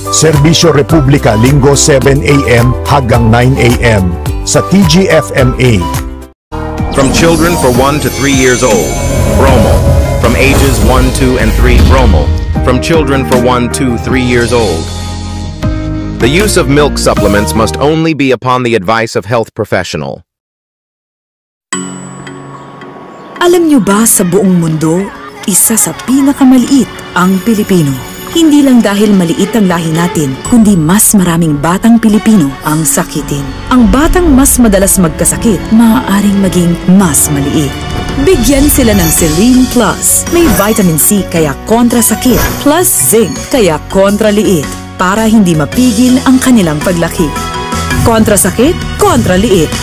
Serbisyo Republika Linggo 7 a.m. hanggang 9 a.m. sa TGFMA. From children for 1 to 3 years old, Bromo. From ages 1, 2, and 3, Bromo. From children for 1, 2, 3 years old. The use of milk supplements must only be upon the advice of health professional. Alam niyo ba sa buong mundo, isa sa pinakamaliit ang Pilipino? Hindi lang dahil maliit ang lahi natin, kundi mas maraming batang Pilipino ang sakitin. Ang batang mas madalas magkasakit, maaaring maging mas maliit. Bigyan sila ng Selene Plus. May vitamin C kaya kontra sakit, plus zinc kaya kontra liit, para hindi mapigil ang kanilang paglaki. Kontra sakit, kontra liit.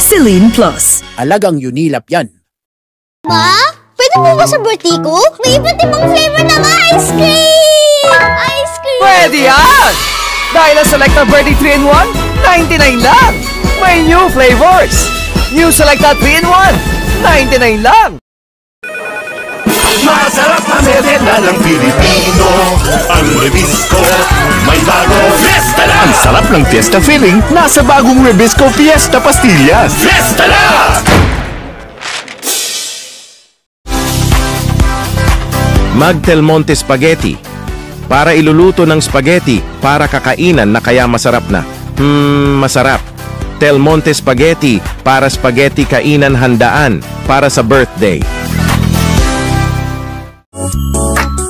Selene Plus. Alagang Unilap yan. Ma? Pwede po ba sa birthday ko? May iba't ibang flavor ng ice cream! Ice cream! Pwede yan! Dahil ang Selecta Birthday 3-in-1, 99 lang! May new flavors! New Selecta 3-in-1, 99 lang! Masarap na merienda ng Pilipino, ang Rebisco may bago Fiesta na! Ang sarap ng Fiesta feeling nasa bagong Rebisco Fiesta Pastillas. Fiesta na! Mag-Del Monte Spaghetti. Para iluluto ng spaghetti para kakainan na kaya masarap na. Masarap. Del Monte Spaghetti para spaghetti kainan handaan para sa birthday.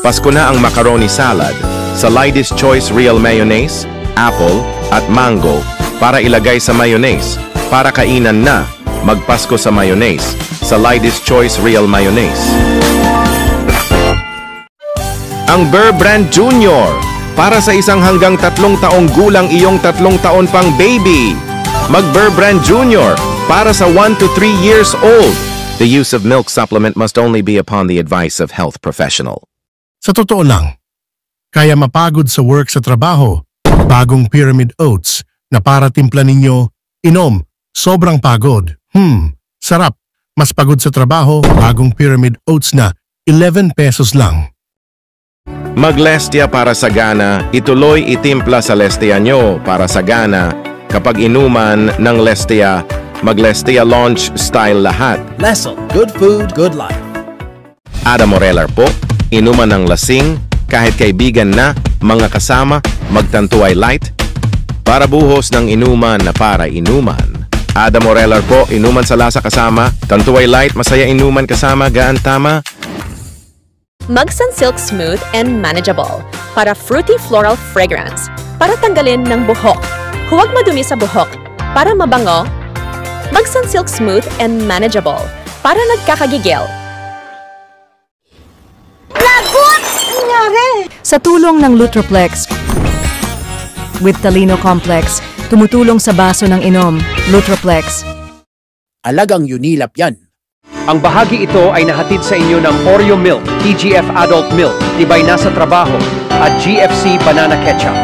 Pasko na ang macaroni salad sa Lady's Choice Real Mayonnaise, apple at mango para ilagay sa mayonnaise. Para kainan na, magpasko sa mayonnaise sa Lady's Choice Real Mayonnaise. Ang Burr Brand Junior para sa isang hanggang 3 taong gulang iyong 3 taon pang baby. Mag Burr Brand Junior para sa 1 to 3 years old. The use of milk supplement must only be upon the advice of health professional. Sa totoo lang, kaya mapagod sa work sa trabaho, bagong Pyramid Oats na para timpla ninyo, inom, sobrang pagod. Sarap. Mas pagod sa trabaho, bagong Pyramid Oats na 11 pesos lang. Mag-Lestia para sa gana, ituloy itimpla sa Lestia nyo para sa gana. Kapag inuman ng Lestia, mag-Lestia Launch Style lahat. Lesson, good food, good life. Ada Morelar po, inuman ng lasing, kahit kaibigan na, mga kasama, magtantuay light. Para buhos ng inuman na para inuman. Ada Morelar po, inuman sa lasa kasama, tantuay light, masaya inuman kasama, gaan tama. Mag Sunsilk Smooth and Manageable para fruity floral fragrance para tanggalin ng buhok. Huwag madumi sa buhok para mabango. Mag Sunsilk Smooth and Manageable para nagkakagigil. Lagot! Nangyari! Sa tulong ng Lutroplex with Talino Complex, tumutulong sa baso ng inom, Lutroplex. Alagang Unilap yan. Ang bahagi ito ay nahatid sa inyo ng Oreo Milk, TGF Adult Milk, Tibay na sa Trabaho, at GFC Banana Ketchup.